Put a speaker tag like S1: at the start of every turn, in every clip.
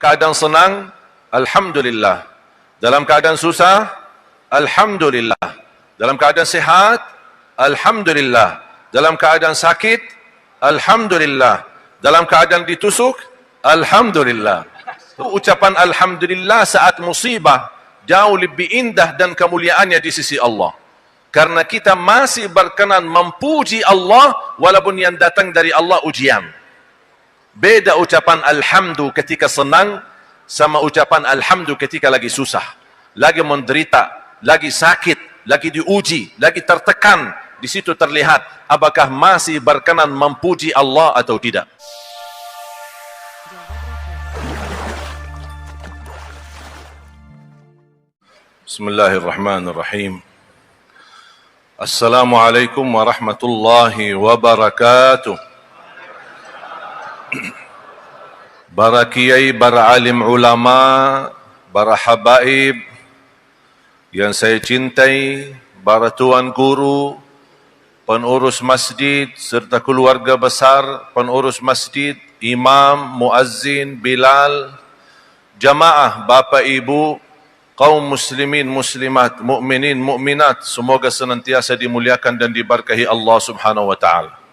S1: keadaan senang, alhamdulillah. Dalam keadaan susah, alhamdulillah. Dalam keadaan sehat, alhamdulillah. Dalam keadaan sakit, alhamdulillah. Dalam keadaan ditusuk, alhamdulillah. Ucapan alhamdulillah saat musibah jauh lebih indah dan kemuliaannya di sisi Allah. Karena kita masih berkenan memuji Allah walaupun yang datang dari Allah ujian. Beda ucapan alhamdu ketika senang sama ucapan alhamdu ketika lagi susah, lagi menderita, lagi sakit, lagi diuji, lagi tertekan. Di situ terlihat apakah masih berkenan memuji Allah atau tidak. Bismillahirrahmanirrahim. Assalamualaikum warahmatullahi wabarakatuh. Para kiai, para alim ulama, para habaib yang saya cintai, para tuan guru, pengurus masjid serta keluarga besar pengurus masjid, imam, muazzin, bilal, jamaah, bapa ibu, kaum muslimin, muslimat, mukminin, mukminat, semoga senantiasa dimuliakan dan diberkahi Allah Subhanahu wa taala.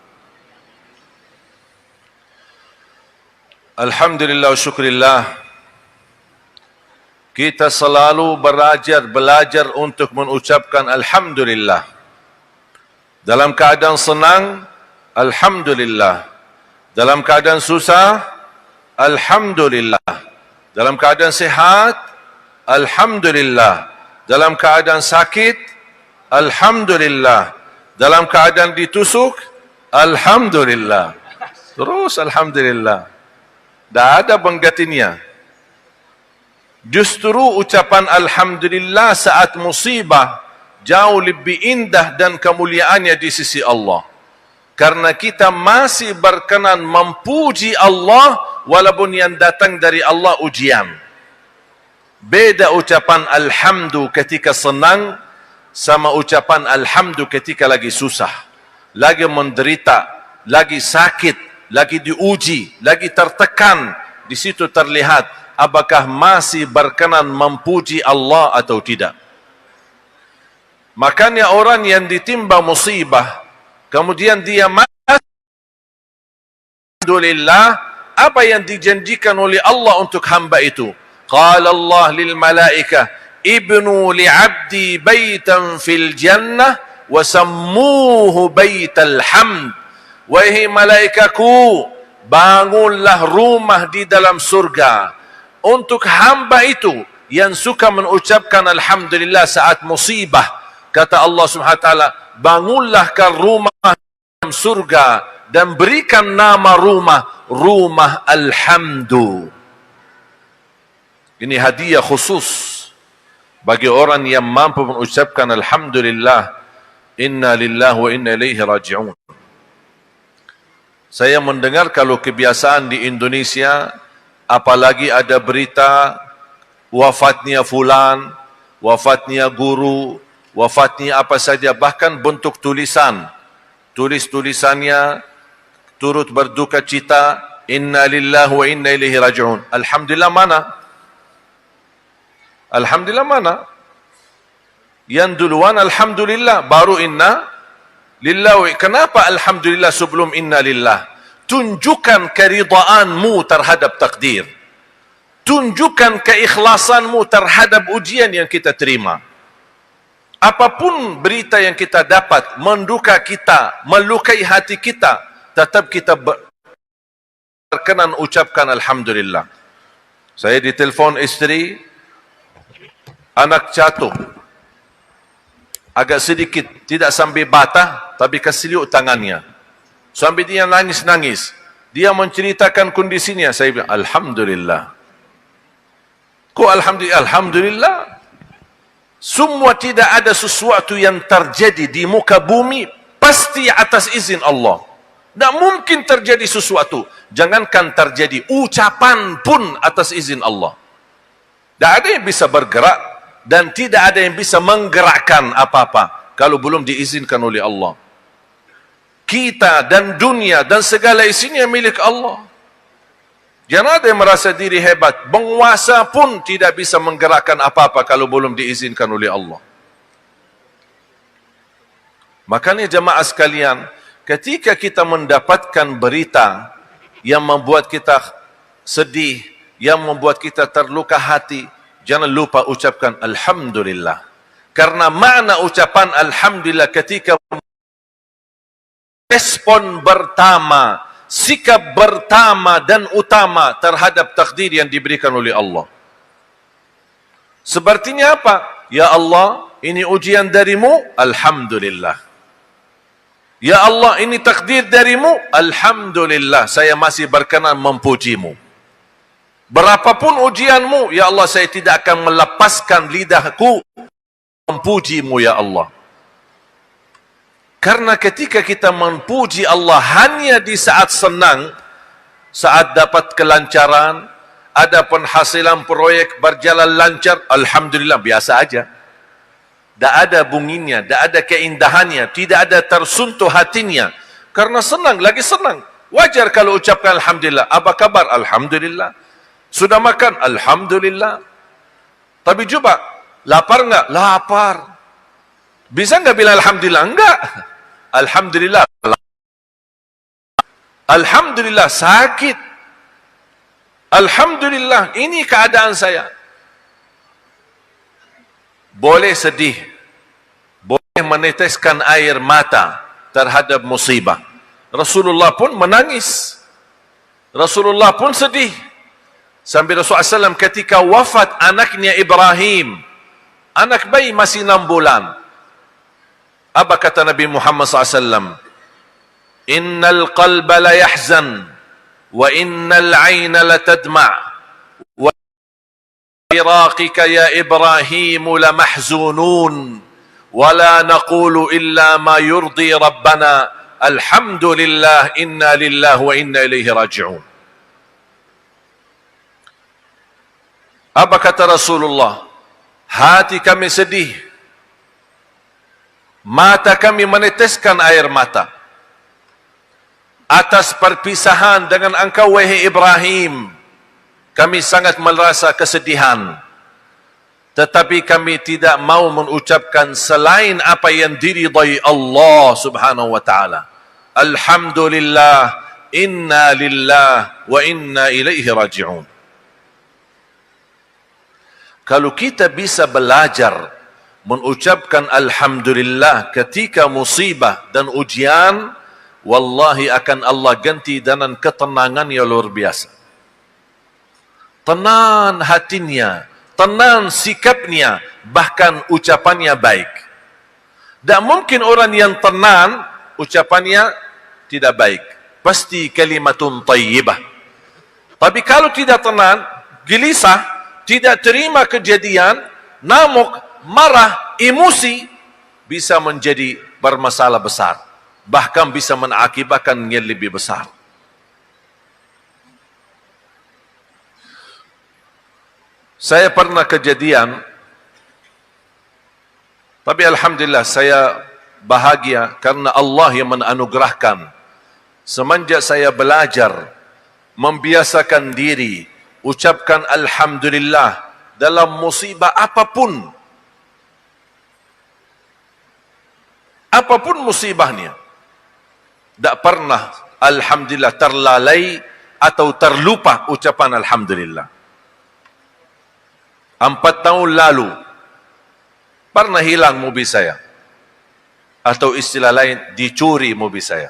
S1: Alhamdulillah wa syukrillah. Kita selalu belajar untuk mengucapkan alhamdulillah. Dalam keadaan senang, alhamdulillah. Dalam keadaan susah, alhamdulillah. Dalam keadaan sehat, alhamdulillah. Dalam keadaan sakit, alhamdulillah. Dalam keadaan ditusuk, alhamdulillah. Terus alhamdulillah. Tak ada penggantinya. Justru ucapan alhamdulillah saat musibah jauh lebih indah dan kemuliaannya di sisi Allah. Karena kita masih berkenan memuji Allah walaupun yang datang dari Allah ujian. Beda ucapan alhamdu ketika senang sama ucapan alhamdu ketika lagi susah, lagi menderita, lagi sakit, lagi diuji, lagi tertekan. Di situ terlihat apakah masih berkenan memuji Allah atau tidak. Makanya orang yang ditimpa musibah kemudian dia alhamdulillah, apa yang dijanjikan oleh Allah untuk hamba itu? Qala Allah lil malaikah ibnu li'abdi baitan fil jannah wa sammuhu baital hamd. Wahai malaikatku, bangunlah rumah di dalam surga untuk hamba itu yang suka mengucapkan alhamdulillah saat musibah. Kata Allah Subhanahu wa taala, bangunlah ke rumah dalam surga dan berikan nama rumah alhamdu. Ini hadiah khusus bagi orang yang mampu mengucapkan alhamdulillah. Inna lillahi wa inna ilaihi raji'un. Saya mendengar kalau kebiasaan di Indonesia, apalagi ada berita wafatnya fulan, wafatnya guru, wafatnya apa saja, bahkan bentuk tulisan. Tulisannya turut berduka cita, inna lillahi wa inna ilaihi raji'un. Alhamdulillah mana? Alhamdulillah mana? Yang duluan alhamdulillah, baru inna lillahi. Kenapa alhamdulillah sebelum inna lillah? Tunjukkan keridaanmu terhadap takdir. Tunjukkan keikhlasanmu terhadap ujian yang kita terima. Apapun berita yang kita dapat menduka kita, melukai hati kita, tetap kita berkenan ucapkan alhamdulillah. Saya ditelepon istri, anak jatuh, agak sedikit, tidak sampai batah, tapi keseliuk tangannya. Sampai dia nangis-nangis. Dia menceritakan kondisinya. Saya bilang, alhamdulillah. Kok alhamdulillah? Alhamdulillah. Semua tidak ada sesuatu yang terjadi di muka bumi pasti atas izin Allah. Tak mungkin terjadi sesuatu. Jangankan terjadi, ucapan pun atas izin Allah. Tak ada yang bisa bergerak dan tidak ada yang bisa menggerakkan apa-apa kalau belum diizinkan oleh Allah. Kita dan dunia dan segala isinya milik Allah. Jangan ada yang merasa diri hebat. Penguasa pun tidak bisa menggerakkan apa-apa kalau belum diizinkan oleh Allah. Makanya jemaah sekalian, ketika kita mendapatkan berita yang membuat kita sedih, yang membuat kita terluka hati, jangan lupa ucapkan Alhamdulillah. Karena makna ucapan Alhamdulillah ketika respon pertama, sikap pertama dan utama terhadap takdir yang diberikan oleh Allah. Sepertinya apa? Ya Allah, ini ujian darimu, Alhamdulillah. Ya Allah, ini takdir darimu, Alhamdulillah, saya masih berkenan memujimu. Berapapun ujianmu, Ya Allah, saya tidak akan melepaskan lidahku memujimu, Ya Allah. Karena ketika kita memuji Allah hanya di saat senang, saat dapat kelancaran, ada penghasilan proyek berjalan lancar, Alhamdulillah, biasa aja. Tak ada bunyinya, tak ada keindahannya, tidak ada tersentuh hatinya. Karena senang, lagi senang. Wajar kalau ucapkan Alhamdulillah. Apa kabar? Alhamdulillah. Sudah makan? Alhamdulillah. Tapi coba, lapar enggak? Lapar. Bisa enggak bilang Alhamdulillah? Enggak. Alhamdulillah. Alhamdulillah sakit. Alhamdulillah ini keadaan saya. Boleh sedih. Boleh meneteskan air mata terhadap musibah. Rasulullah pun menangis. Rasulullah pun sedih. Sampai Rasulullah SAW ketika wafat anaknya Ibrahim. Anak bayi masih 6 bulan. Apa kata Nabi Muhammad SAW? Innal qalba la yahzan wa innal ayna la tadma' wa firaqika ya Ibrahim la mahzunun wa la naqulu illa ma yurdi rabbana alhamdulillah inna lillahi wa inna ilaihi raji'un. Apa kata Rasulullah? Hati kami sedih, mata kami meneteskan air mata atas perpisahan dengan engkau wahai Ibrahim. Kami sangat merasa kesedihan, tetapi kami tidak mau mengucapkan selain apa yang diridai Allah subhanahu wa ta'ala. Alhamdulillah, inna lillah wa inna ilaihi raji'un. Kalau kita bisa belajar mengucapkan Alhamdulillah ketika musibah dan ujian, wallahi akan Allah ganti dengan ketenangan yang luar biasa. Tenang hatinya, tenang sikapnya, bahkan ucapannya baik. Tak mungkin orang yang tenang, ucapannya tidak baik. Pasti kalimatun tayyibah. Tapi kalau tidak tenang, gelisah, tidak terima kejadian, ngamuk, marah, emosi, bisa menjadi bermasalah besar. Bahkan bisa mengakibatkan yang lebih besar. Saya pernah kejadian, tapi Alhamdulillah saya bahagia karena Allah yang menganugerahkan. Semenjak saya belajar, membiasakan diri, ucapkan Alhamdulillah dalam musibah apapun. Apapun musibahnya. Tak pernah Alhamdulillah terlalai atau terlupa ucapan Alhamdulillah. 4 tahun lalu pernah hilang mobil saya, atau istilah lain dicuri mobil saya.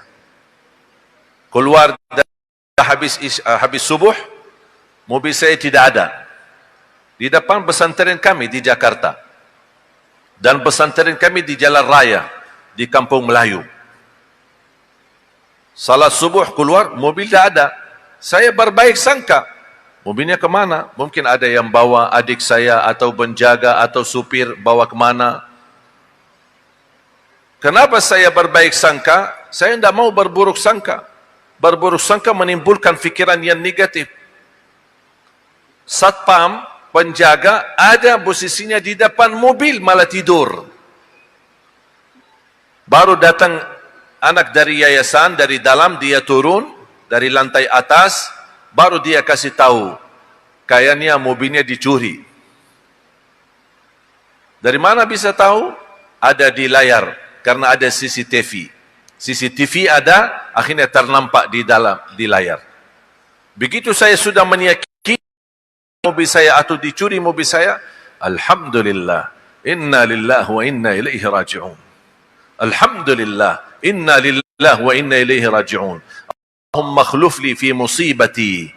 S1: Keluar habis subuh, mobil saya tidak ada di depan pesantren kami di Jakarta, dan pesantren kami di Jalan Raya di Kampung Melayu. Salat subuh keluar, mobil tidak ada. Saya berbaik sangka, mobilnya kemana? Mungkin ada yang bawa adik saya, atau penjaga, atau supir bawa kemana. Kenapa saya berbaik sangka? Saya tidak mau berburuk sangka. Berburuk sangka menimbulkan fikiran yang negatif. Satpam, penjaga, ada posisinya di depan mobil, malah tidur. Baru datang anak dari yayasan, dari dalam, dia turun dari lantai atas, baru dia kasih tahu, kayaknya mobilnya dicuri. Dari mana bisa tahu? Ada di layar, karena ada CCTV. CCTV ada, akhirnya ternampak di layar. Begitu saya sudah meyakini mobil saya atau dicuri mobil saya, alhamdulillah, inna lillahi wa inna ilaihi raji'un. Alhamdulillah, inna lillahi wa inna ilaihi raji'un. Allahumma akhluf li fi musibati,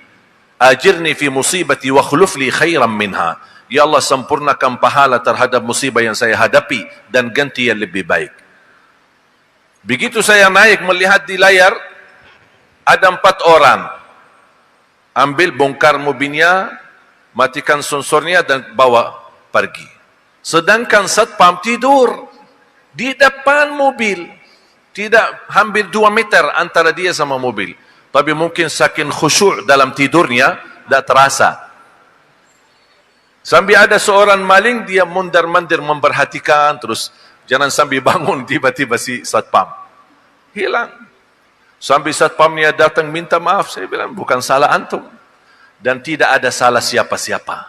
S1: ajirni fi musibati wa akhluf li khairan minha. Ya Allah, sempurnakan pahala terhadap musibah yang saya hadapi dan ganti yang lebih baik. Begitu saya naik melihat di layar, ada 4 orang. Ambil, bongkar mobilnya, matikan sensornya dan bawa pergi. Sedangkan satpam tidur di depan mobil. Tidak, hampir 2 meter antara dia sama mobil. Tapi mungkin saking khusyuk dalam tidurnya, tidak terasa. Sambil ada seorang maling, dia mundar-mandir memperhatikan, terus jangan sambil bangun, tiba-tiba si satpam hilang. Sambil satpamnya datang minta maaf, saya bilang, bukan salah antum. Dan tidak ada salah siapa-siapa.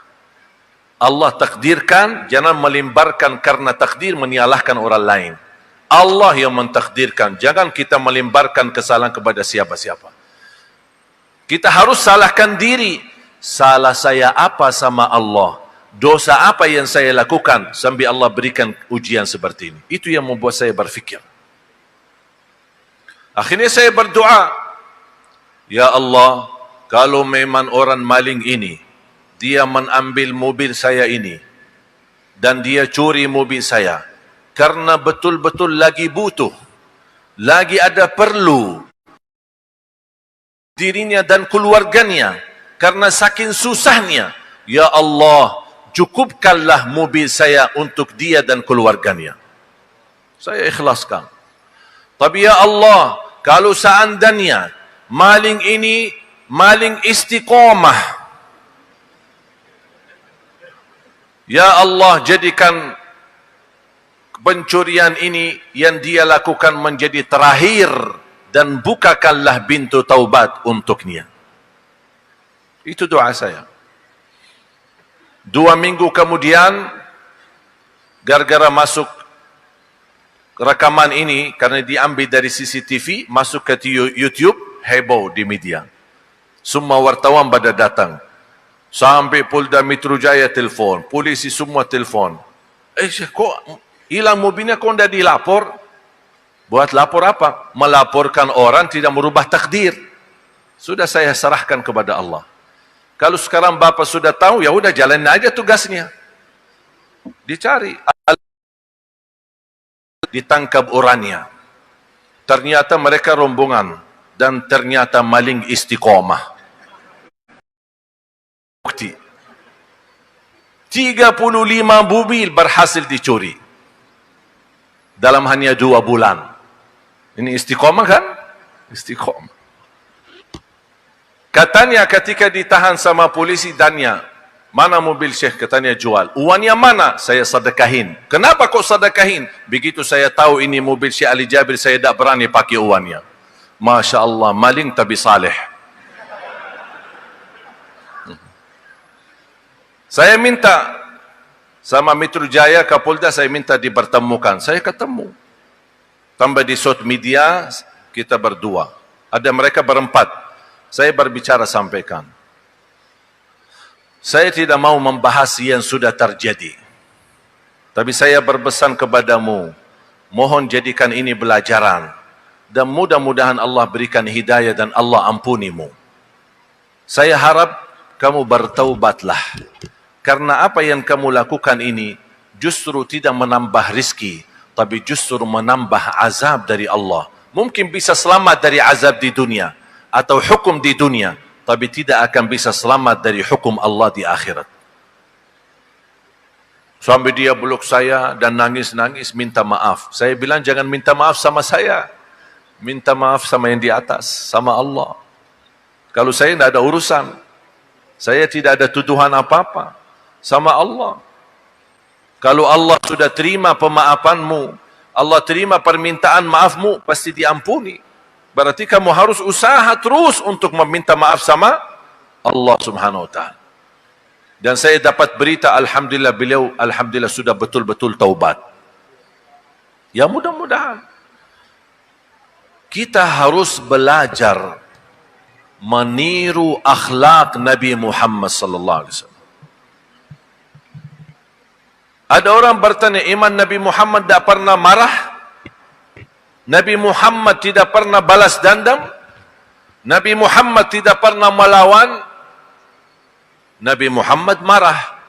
S1: Allah takdirkan, jangan melimbarkan karena takdir menyalahkan orang lain. Allah yang mentakdirkan, jangan kita melimbarkan kesalahan kepada siapa-siapa. Kita harus salahkan diri. Salah saya apa sama Allah? Dosa apa yang saya lakukan sambil Allah berikan ujian seperti ini? Itu yang membuat saya berfikir. Akhirnya saya berdoa, ya Allah, kalau memang orang maling ini, dia mengambil mobil saya ini, dan dia curi mobil saya, karena betul-betul lagi butuh, lagi ada perlu dirinya dan keluarganya, karena saking susahnya, ya Allah, cukupkanlah mobil saya untuk dia dan keluarganya. Saya ikhlaskan. Tapi ya Allah, kalau seandainya maling ini maling istiqamah, ya Allah, jadikan pencurian ini yang dia lakukan menjadi terakhir dan bukakanlah pintu taubat untuknya. Itu doa saya. 2 minggu kemudian, gara-gara masuk rekaman ini, karena diambil dari CCTV, masuk ke YouTube, heboh di media. Semua wartawan pada datang. Sampai Polda Metro Jaya telefon, polisi semua telefon. Kok hilang mobilnya, kok tidak dilapor? Buat lapor apa? Melaporkan orang tidak merubah takdir. Sudah saya serahkan kepada Allah. Kalau sekarang Bapak sudah tahu, ya udah jalanin aja tugasnya. Dicari. Ditangkap orangnya. Ternyata mereka rombongan. Dan ternyata maling istiqomah. Bukti. 35 mobil berhasil dicuri. Dalam hanya 2 bulan. Ini istiqomah kan? Istiqomah. Katanya ketika ditahan sama polisi, tanya, mana mobil Syekh? Katanya jual. Uangnya mana? Saya sedekahin. Kenapa kok sedekahin? Begitu saya tahu ini mobil Syekh Ali Jabir, saya tidak berani pakai uangnya. Masya Allah, maling tapi saleh. Saya minta sama Metro Jaya, Kapolda, saya minta dipertemukan. Saya ketemu. Tambah di sosial media, kita berdua. Ada mereka berempat. Saya berbicara sampaikan. Saya tidak mau membahas yang sudah terjadi. Tapi saya berpesan kepadamu, mohon jadikan ini pelajaran. Dan mudah-mudahan Allah berikan hidayah dan Allah ampunimu. Saya harap kamu bertaubatlah. Karena apa yang kamu lakukan ini justru tidak menambah rizki, tapi justru menambah azab dari Allah. Mungkin bisa selamat dari azab di dunia atau hukum di dunia, tapi tidak akan bisa selamat dari hukum Allah di akhirat. Sampai dia peluk saya dan nangis-nangis minta maaf. Saya bilang jangan minta maaf sama saya. Minta maaf sama yang di atas, sama Allah. Kalau saya tidak ada urusan, saya tidak ada tuduhan apa-apa. Sama Allah. Kalau Allah sudah terima pemaafanmu, Allah terima permintaan maafmu, pasti diampuni. Berarti kamu harus usaha terus untuk meminta maaf sama Allah Subhanahu wa taala. Dan saya dapat berita, alhamdulillah, beliau alhamdulillah sudah betul-betul taubat. Ya, mudah-mudahan kita harus belajar meniru akhlak Nabi Muhammad sallallahu alaihi wasallam. Ada orang bertanya, iman Nabi Muhammad tidak pernah marah? Nabi Muhammad tidak pernah balas dendam? Nabi Muhammad tidak pernah melawan? Nabi Muhammad marah,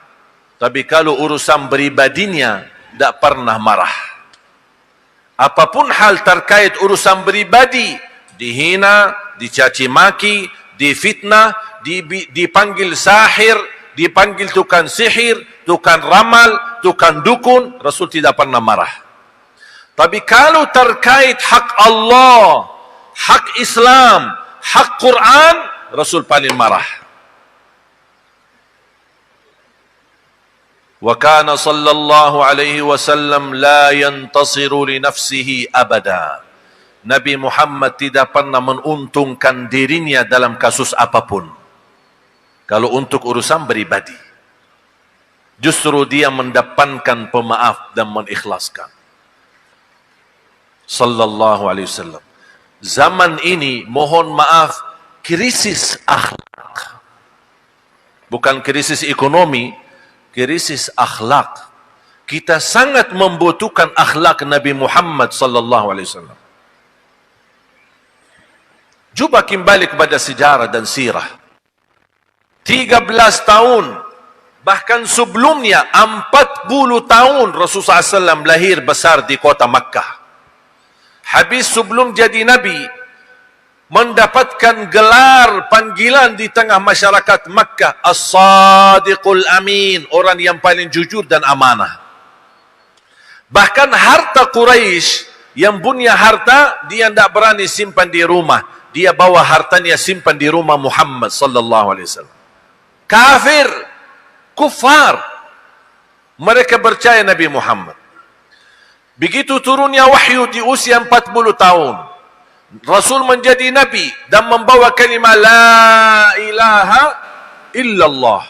S1: tapi kalau urusan pribadinya tidak pernah marah. Apapun hal terkait urusan pribadi, dihina, dicaci maki, difitnah, dipanggil sahir, dipanggil tukang sihir, tukang ramal, tukang dukun, Rasul tidak pernah marah. Tapi kalau terkait hak Allah, hak Islam, hak Quran, Rasul paling marah. Wa kana sallallahu alaihi wasallam la yantasiru li nafsihi abada. Nabi Muhammad tidak pernah menguntungkan dirinya dalam kasus apapun. Kalau untuk urusan pribadi, justru dia mendepankan pemaaf dan mengikhlaskan. Sallallahu alaihi wasallam. Zaman ini, mohon maaf, krisis akhlak. Bukan krisis ekonomi, krisis akhlak. Kita sangat membutuhkan akhlak Nabi Muhammad sallallahu alaihi wasallam. Cuba kembali kepada sejarah dan sirah. 13 tahun, bahkan sebelumnya 40 tahun Rasulullah SAW lahir besar di kota Makkah. Habis sebelum jadi Nabi, mendapatkan gelar panggilan di tengah masyarakat Makkah, As-Sadiqul Amin, orang yang paling jujur dan amanah. Bahkan harta Quraisy, yang punya harta, dia tidak berani simpan di rumah. Dia bawa hartanya simpan di rumah Muhammad sallallahu alaihi wasallam. Kafir, kufar, mereka percaya Nabi Muhammad. Begitu turunnya wahyu di usia 40 tahun, Rasul menjadi Nabi dan membawa kalimah La ilaha illallah.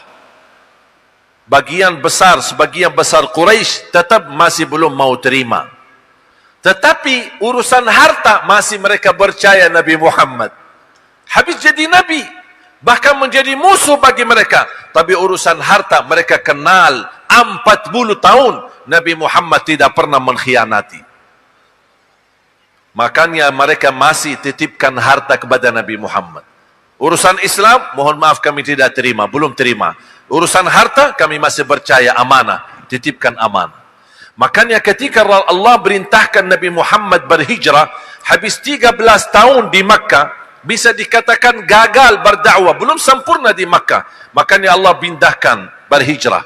S1: Sebagian besar Quraisy tetap masih belum mau terima. Tetapi urusan harta masih mereka percaya Nabi Muhammad. Habis jadi Nabi, bahkan menjadi musuh bagi mereka. Tapi urusan harta mereka kenal 40 tahun. Nabi Muhammad tidak pernah mengkhianati. Makanya mereka masih titipkan harta kepada Nabi Muhammad. Urusan Islam, mohon maaf kami tidak terima, belum terima. Urusan harta, kami masih percaya amanah, titipkan amanah. Makanya ketika Allah perintahkan Nabi Muhammad berhijrah, habis 13 tahun di Makkah, bisa dikatakan gagal berdakwah, belum sempurna di Makkah. Makanya Allah pindahkan berhijrah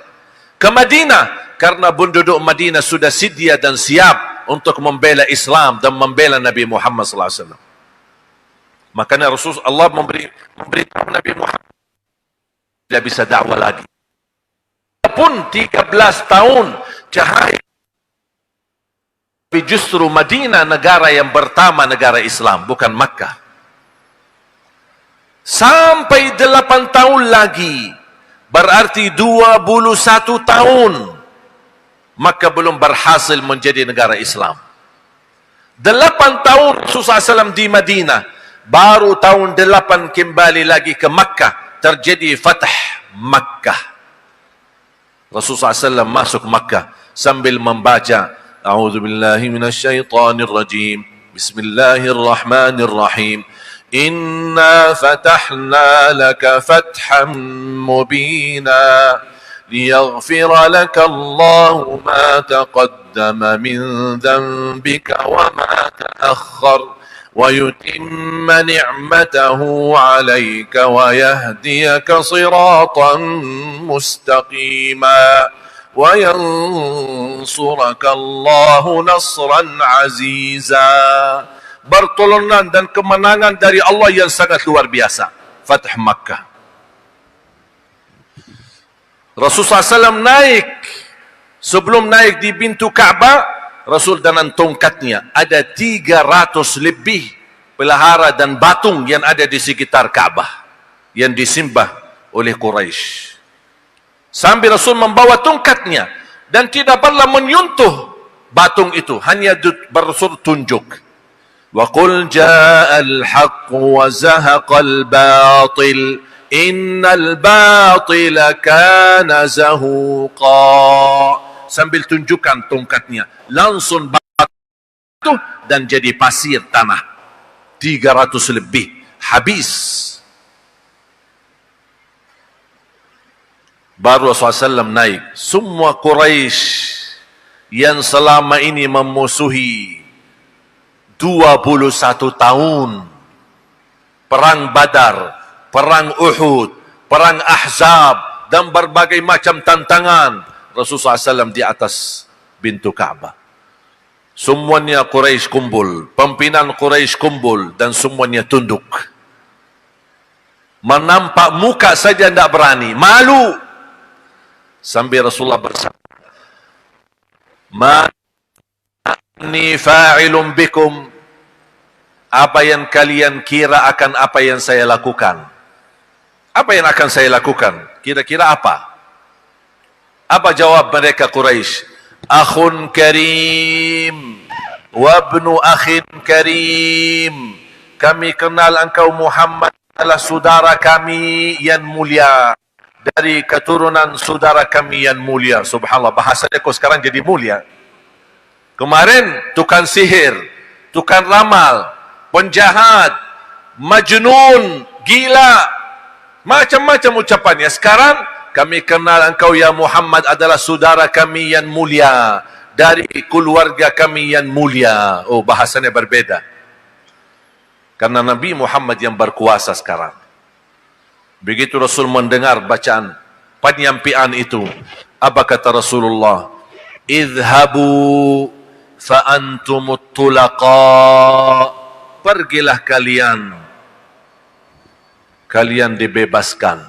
S1: ke Madinah, karena penduduk Madinah sudah sedia dan siap untuk membela Islam dan membela Nabi Muhammad SAW. Makanya Rasulullah memberitahu Nabi Muhammad tidak bisa dakwah lagi. Pun 13 tahun cahaya, tapi justru Madinah negara yang pertama negara Islam, bukan Makkah. Sampai 8 tahun lagi, berarti 21 tahun Makkah belum berhasil menjadi negara Islam. 8 tahun Rasulullah SAW di Madinah, baru tahun 8 kembali lagi ke Makkah, terjadi Fatah Makkah. Rasulullah SAW masuk Makkah sambil membaca A'udzubillahi minasyaitonirrajim, Bismillahirrahmanirrahim. Inna fatahna laka fathan mubina ليغفر لك الله ما تقدم من ذنبك وما تأخر ويتم نعمته عليك ويهديك صراطا مستقيما وينصرك الله نصرا عزيزا. Pertolongan dan kemenangan dari Allah yang sangat luar biasa. Fatah Makkah. Rasulullah SAW naik. Sebelum naik di pintu Ka'bah, Rasul dengan tongkatnya, ada 300 lebih pelihara dan batung yang ada di sekitar Ka'bah yang disembah oleh Quraisy. Sambil Rasul membawa tongkatnya dan tidak pernah menyentuh batung itu, hanya Rasul tunjuk. Wa qul ja'al haqq wa zahaqal batil innal batila kana zahuqa. Sambil tunjukkan tongkatnya, langsung batu dan jadi pasir tanah. 300 lebih habis. Baru Rasulullah SAW naik. Semua Quraisy yang selama ini memusuhi 21 tahun, perang Badar, perang Uhud, perang Ahzab, dan berbagai macam tantangan, Rasulullah SAW di atas pintu Ka'bah. Semuanya Quraisy kumpul, pimpinan Quraisy kumpul, dan semuanya tunduk. Menampak muka saja tidak berani, malu. Sambil Rasulullah bersabda, "Ma'ni fa'ilun bikum." Apa yang kalian kira akan apa yang saya lakukan? Apa yang akan saya lakukan? Kira-kira apa? Apa jawab mereka Quraisy? Akhun karim wa ibnu akhin karim. Kami kenal engkau Muhammad adalah saudara kami yang mulia, dari keturunan saudara kami yang mulia. Subhanallah, bahasanya kok sekarang jadi mulia. Kemarin tukang sihir, tukang ramal, penjahat, majnun, gila, macam-macam ucapannya. Sekarang kami kenal engkau ya Muhammad adalah saudara kami yang mulia, dari keluarga kami yang mulia. Oh, bahasanya berbeda. Karena Nabi Muhammad yang berkuasa sekarang. Begitu Rasul mendengar bacaan penyampaian itu, apa kata Rasulullah? Idhabu fa antumut tulaqa. Pergilah kalian, kalian dibebaskan.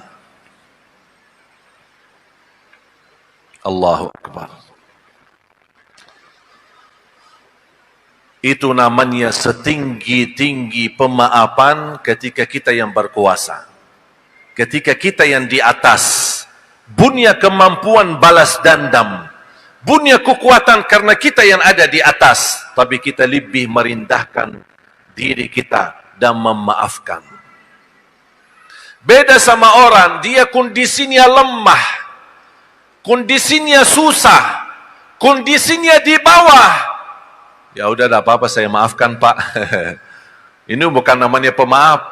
S1: Allahu Akbar. Itu namanya setinggi-tinggi pemaafan ketika kita yang berkuasa. Ketika kita yang di atas, punya kemampuan balas dendam, punya kekuatan karena kita yang ada di atas, tapi kita lebih merendahkan diri kita dan memaafkan. Beda sama orang, dia kondisinya lemah, kondisinya susah, kondisinya di bawah. Ya udah, tidak apa-apa, saya maafkan Pak. Ini bukan namanya pemaaf,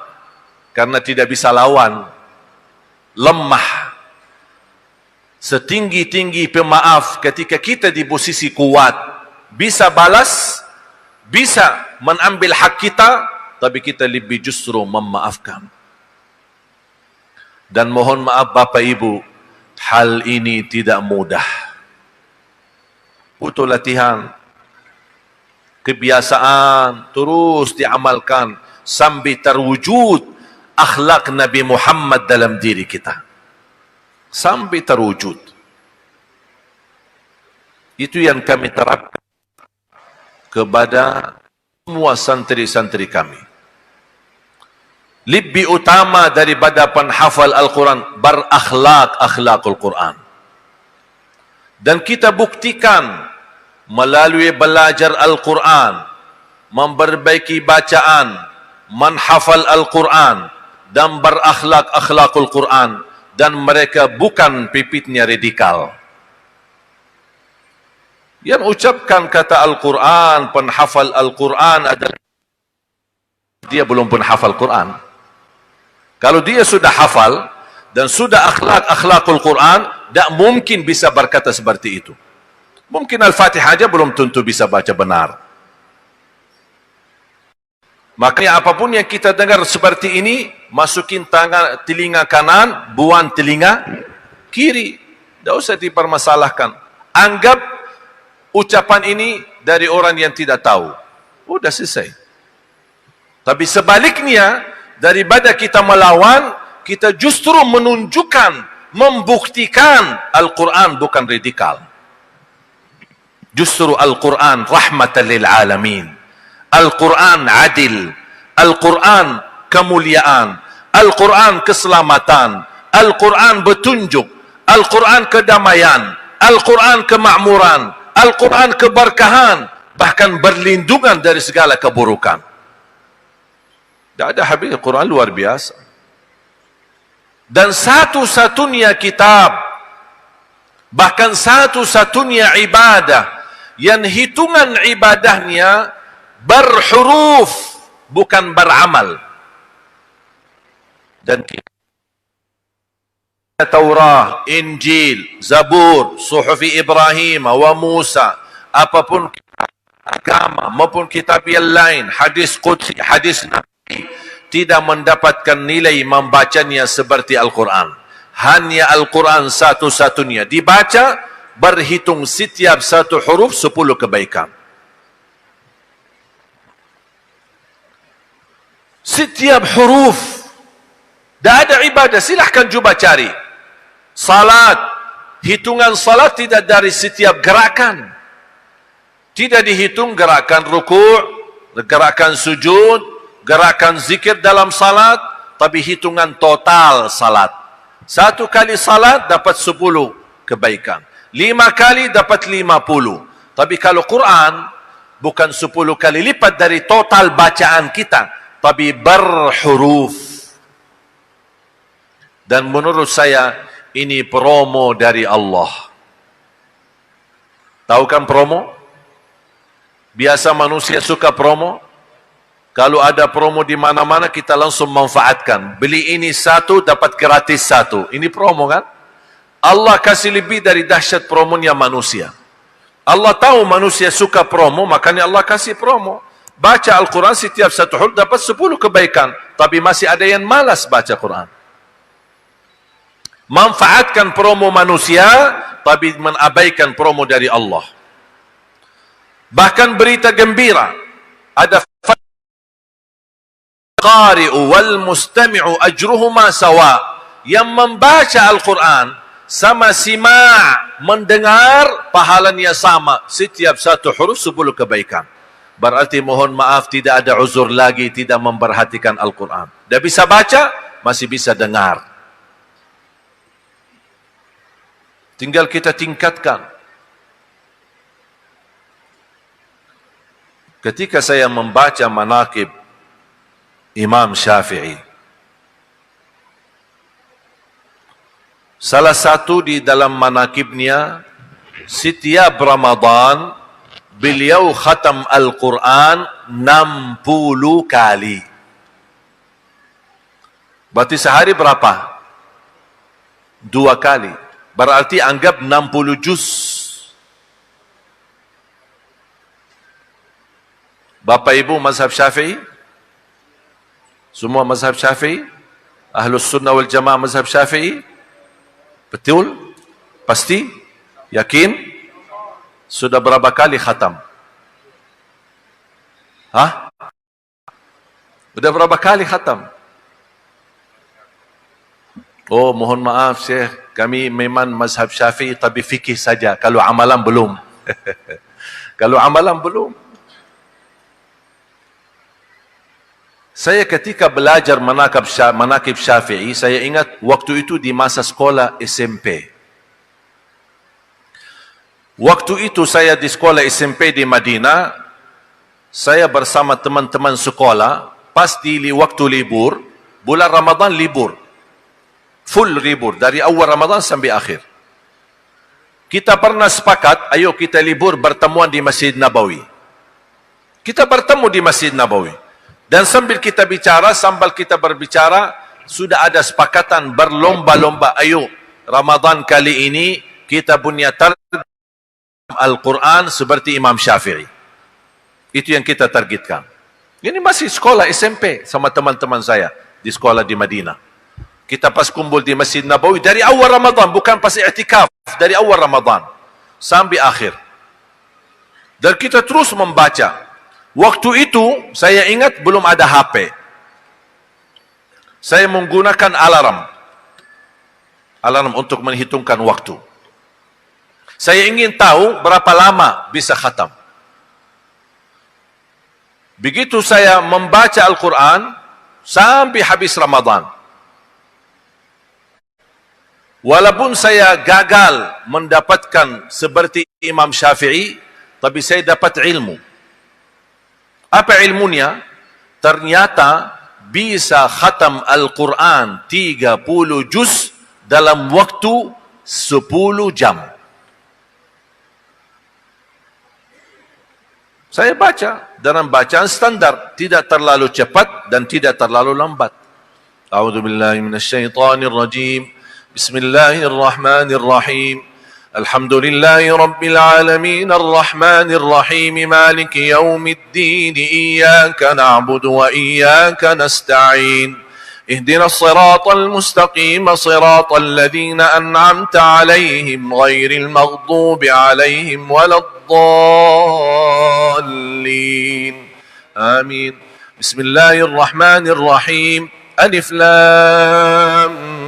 S1: karena tidak bisa lawan. Lemah. Setinggi-tinggi pemaaf ketika kita di posisi kuat, bisa balas, bisa mengambil hak kita, tapi kita lebih justru memaafkan. Dan mohon maaf Bapak Ibu, hal ini tidak mudah. Butuh latihan, kebiasaan, terus diamalkan sampai terwujud akhlak Nabi Muhammad dalam diri kita. Sampai terwujud. Itu yang kami terapkan kepada semua santri-santri kami. Lebih utama daripada penghafal Al-Quran, berakhlak-akhlakul Quran. Dan kita buktikan melalui belajar Al-Quran, memperbaiki bacaan, menghafal Al-Quran, dan berakhlak-akhlakul Quran, dan mereka bukan pipitnya radikal. Yang ucapkan kata Al-Quran, penghafal Al-Quran adalah dia belum pun hafal Quran. Kalau dia sudah hafal dan sudah akhlak-akhlakul Quran, tak mungkin bisa berkata seperti itu. Mungkin Al-Fatihah aja belum tentu bisa baca benar. Makanya apapun yang kita dengar seperti ini, masukin tangan telinga kanan, buang telinga kiri. Tidak usah dipermasalahkan. Anggap ucapan ini dari orang yang tidak tahu. Sudah selesai. Tapi sebaliknya, daripada kita melawan, kita justru menunjukkan, membuktikan Al-Quran bukan radikal. Justru Al-Quran rahmatan lil alamin. Al-Quran adil, Al-Quran kemuliaan, Al-Quran keselamatan, Al-Quran bertunjuk, Al-Quran kedamaian, Al-Quran kemakmuran, Al-Quran keberkahan, bahkan berlindungan dari segala keburukan. Tak ada habis, Al-Quran luar biasa. Dan satu-satunya kitab, bahkan satu-satunya ibadah yang hitungan ibadahnya berhuruf, bukan beramal. Dan Taurah, Injil, Zabur, Suhufi Ibrahim wa Musa, apapun agama maupun kitab yang lain, hadis qudsi, hadis Nabi, tidak mendapatkan nilai membacanya seperti Al-Quran. Hanya Al-Quran satu-satunya dibaca, berhitung setiap satu huruf 10 kebaikan. Setiap huruf. Tak ada ibadah, silahkan cuba cari. Salat, hitungan salat tidak dari setiap gerakan. Tidak dihitung gerakan ruku', gerakan sujud, gerakan zikir dalam salat, tapi hitungan total salat. 1 kali salat dapat 10 kebaikan. 5 kali dapat 50. Tapi kalau Quran, bukan 10 kali lipat dari total bacaan kita, tapi berhuruf. Dan menurut saya, ini promo dari Allah. Tahu kan promo? Biasa manusia suka promo. Kalau ada promo di mana-mana, kita langsung manfaatkan. Beli ini 1, dapat gratis 1. Ini promo kan? Allah kasih lebih dari dahsyat promonya manusia. Allah tahu manusia suka promo, makanya Allah kasih promo. Baca Al-Quran setiap satu huruf dapat 10 kebaikan. Tapi masih ada yang malas baca Quran. Manfaatkan promo manusia, tapi mengabaikan promo dari Allah. Bahkan berita gembira, ada qari'u wal mustami'u ajruhuma sawa. Yang membaca Al-Quran sama sima' mendengar, pahalanya sama. Setiap satu huruf 10 kebaikan. Berarti mohon maaf, tidak ada uzur lagi tidak memperhatikan Al-Quran. Dah bisa baca, masih bisa dengar. Tinggal kita tingkatkan. Ketika saya membaca manaqib Imam Syafi'i, salah satu di dalam manaqibnya, setiap Ramadan beliau khatam Al-Quran 60 kali. Berarti sehari berapa? 2 kali. Berarti anggap 60 juz. Bapak Ibu mazhab Syafi'i? Semua mazhab Syafi'i? Ahlus Sunnah wal Jamaah mazhab Syafi'i? Betul? Pasti? Yakin? Sudah berapa kali khatam? Hah? Sudah berapa kali khatam? Oh, mohon maaf Syekh, kami memang mazhab Syafi'i tapi fikih saja. Kalau amalan belum. Kalau amalan belum. Saya ketika belajar manaqib Syafi'i, saya ingat waktu itu di masa sekolah SMP. Waktu itu saya di sekolah SMP di Madinah, saya bersama teman-teman sekolah, pas di waktu libur, bulan Ramadan libur. Full libur, dari awal Ramadan sampai akhir. Kita pernah sepakat, ayo kita libur bertemuan di Masjid Nabawi. Kita bertemu di Masjid Nabawi. Dan sambil kita bicara, sambil kita berbicara, sudah ada sepakatan berlomba-lomba. Ayo, Ramadan kali ini kita punya target Al-Quran seperti Imam Syafi'i. Itu yang kita targetkan. Ini masih sekolah SMP sama teman-teman saya di sekolah di Madinah. Kita pas kumpul di Masjid Nabawi dari awal Ramadan, bukan pas i'tikaf, dari awal Ramadan sampai akhir. Dan kita terus membaca. Waktu itu saya ingat belum ada HP. Saya menggunakan alarm untuk menghitungkan waktu. Saya ingin tahu berapa lama bisa khatam. Begitu saya membaca Al-Quran sampai habis Ramadan. Walaupun saya gagal mendapatkan seperti Imam Syafi'i, tapi saya dapat ilmu. Apa ilmunya? Ternyata bisa khatam Al-Quran 30 juz dalam waktu 10 jam. Saya baca dalam bacaan standar, tidak terlalu cepat dan tidak terlalu lambat. A'udzubillahi minasyaitonirrajim. Bismillahirrahmanirrahim. Alhamdulillahi rabbil alamin arrahmanirrahim maliki yaumiddin iyyaka na'budu wa iyyaka nasta'in. Ihdinas siratal mustaqim siratal ladzina an'amta 'alaihim ghairil maghdubi 'alaihim waladdallin. Amin. Bismillahirrahmanirrahim. Alif lam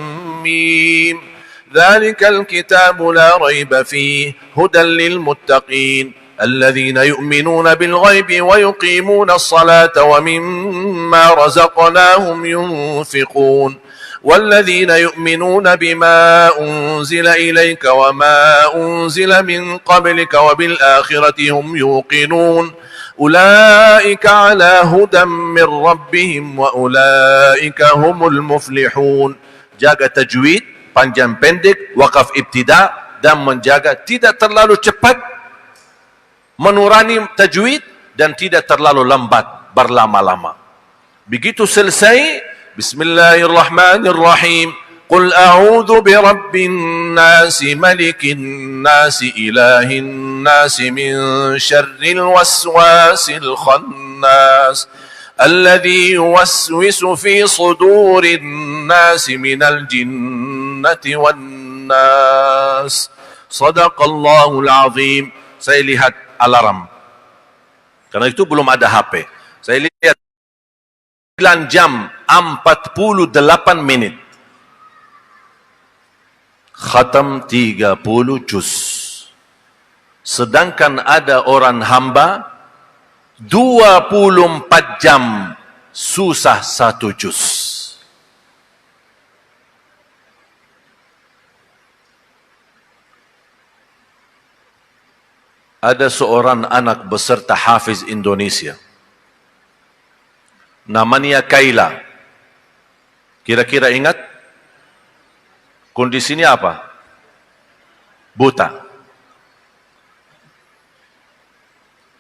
S1: ميم ذلك الكتاب لا ريب فيه هدى للمتقين الذين يؤمنون بالغيب ويقيمون الصلاة ومما رزقناهم ينفقون والذين يؤمنون بما أنزل إليك وما أنزل من قبلك وبالآخرة هم يوقنون أولئك على هدى من ربهم وأولئك هم المفلحون. Jaga tajwid, panjang pendek, wakaf ibtida, dan menjaga tidak terlalu cepat menurani tajwid dan tidak terlalu lambat berlama-lama. Begitu selesai, Bismillahirrahmanirrahim. Qul a'udzu birabbin nasi malikin nasi ilahin nasi min syarril waswasil khannas الذي يوسوس في صدور الناس من الجنة والناس. صدق الله العظيم. Saya lihat alarm. Karena itu belum ada HP. Saya lihat 9 jam 48 menit. Khatam 30 juz. Sedangkan ada orang hamba 24 jam susah 1 juz. Ada seorang anak beserta hafiz Indonesia. Namanya Kaila. Kira-kira ingat? Kondisinya apa? Buta.